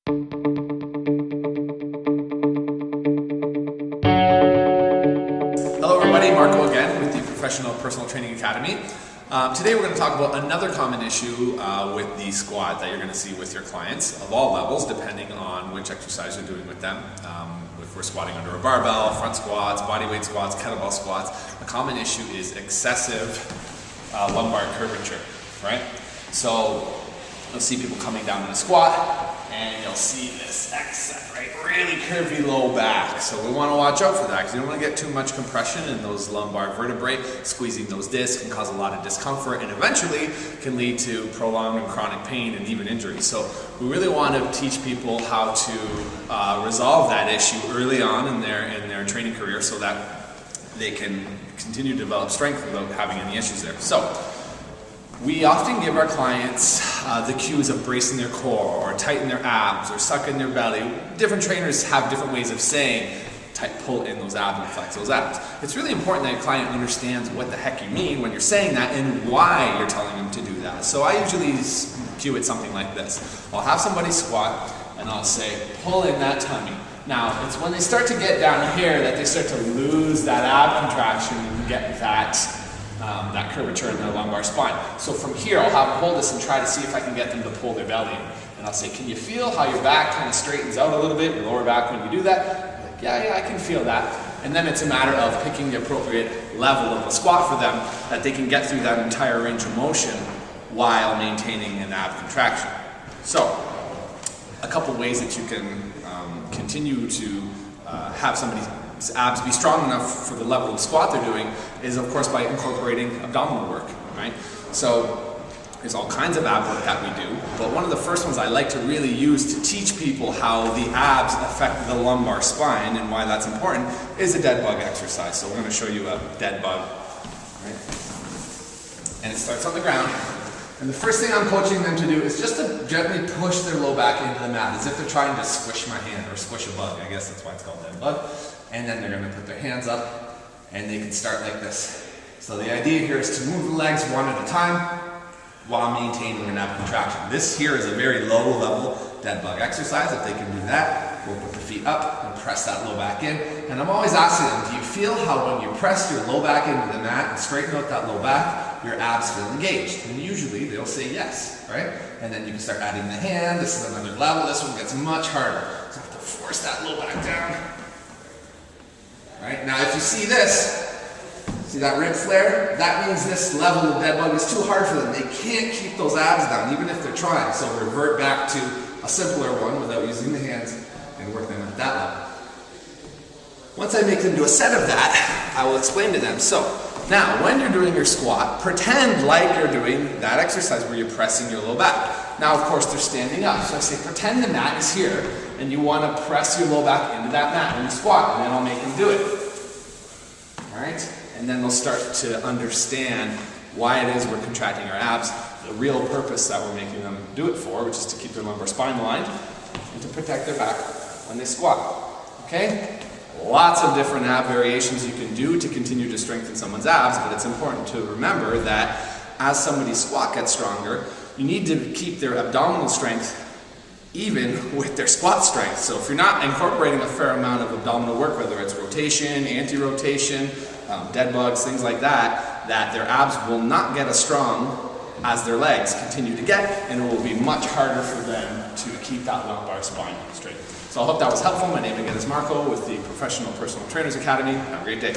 Hello everybody, Marco again with the Professional Personal Training Academy. Today we're going to talk about another common issue with the squat that you're going to see with your clients of all levels, depending on which exercise you're doing with them. If we're squatting under a barbell, front squats, body weight squats, kettlebell squats, a common issue is excessive lumbar curvature, right? So you'll see people coming down in a squat and you'll see this excess, right? Really curvy low back. So we want to watch out for that because you don't want to get too much compression in those lumbar vertebrae. Squeezing those discs can cause a lot of discomfort and eventually can lead to prolonged and chronic pain and even injury. So we really want to teach people how to resolve that issue early on in their training career so that they can continue to develop strength without having any issues there. So we often give our clients the cues of bracing their core or tighten their abs or suck in their belly. Different trainers have different ways of saying pull in those abs and flex those abs. It's really important that your client understands what the heck you mean when you're saying that and why you're telling them to do that. So I usually cue it something like this. I'll have somebody squat and I'll say, pull in that tummy. Now, it's when they start to get down here that they start to lose that ab contraction and get that curvature in their lumbar spine. So from here, I'll have them hold this and try to see if I can get them to pull their belly in. And I'll say, can you feel how your back kind of straightens out a little bit, your lower back when you do that? Like, yeah, I can feel that. And then it's a matter of picking the appropriate level of a squat for them that they can get through that entire range of motion while maintaining an ab contraction. So, a couple ways that you can continue to have somebody's abs be strong enough for the level of squat they're doing is, of course, by incorporating abdominal work, right? So there's all kinds of ab work that we do, but one of the first ones I like to really use to teach people how the abs affect the lumbar spine and why that's important is a dead bug exercise. So we're going to show you a dead bug, right? And it starts on the ground. And the first thing I'm coaching them to do is just to gently push their low back into the mat as if they're trying to squish my hand or squish a bug. I guess that's why it's called dead bug. And then they're going to put their hands up and they can start like this. So the idea here is to move the legs one at a time while maintaining an ab contraction. This here is a very low level dead bug exercise. If they can do that, we'll put the feet up and press that low back in. And I'm always asking them, do you feel how when you press your low back into the mat and straighten out that low back, your abs feel engaged? And usually they'll say yes, right? And then you can start adding the hand. This is another level. This one gets much harder. So I have to force that low back down. Right? Now if you see this, see that rib flare? That means this level of dead bug is too hard for them. They can't keep those abs down even if they're trying. So revert back to a simpler one without using the hands and work them at that level. Once I make them do a set of that, I will explain to them. So now when you're doing your squat, pretend like you're doing that exercise where you're pressing your low back. Now of course they're standing up. So I say pretend the mat is here and you want to press your low back into that mat when you squat, and then I'll make them do it. Alright? And then they'll start to understand why it is we're contracting our abs, the real purpose that we're making them do it for, which is to keep their lumbar spine aligned and to protect their back when they squat. Okay? Lots of different ab variations you can do to continue to strengthen someone's abs, but it's important to remember that as somebody's squat gets stronger, you need to keep their abdominal strength even with their squat strength. So if you're not incorporating a fair amount of abdominal work, whether it's rotation, anti-rotation, dead bugs, things like that, that their abs will not get as strong as their legs continue to get, and it will be much harder for them to keep that lumbar spine straight. So I hope that was helpful. My name again is Marco with the Professional Personal Trainers Academy. Have a great day.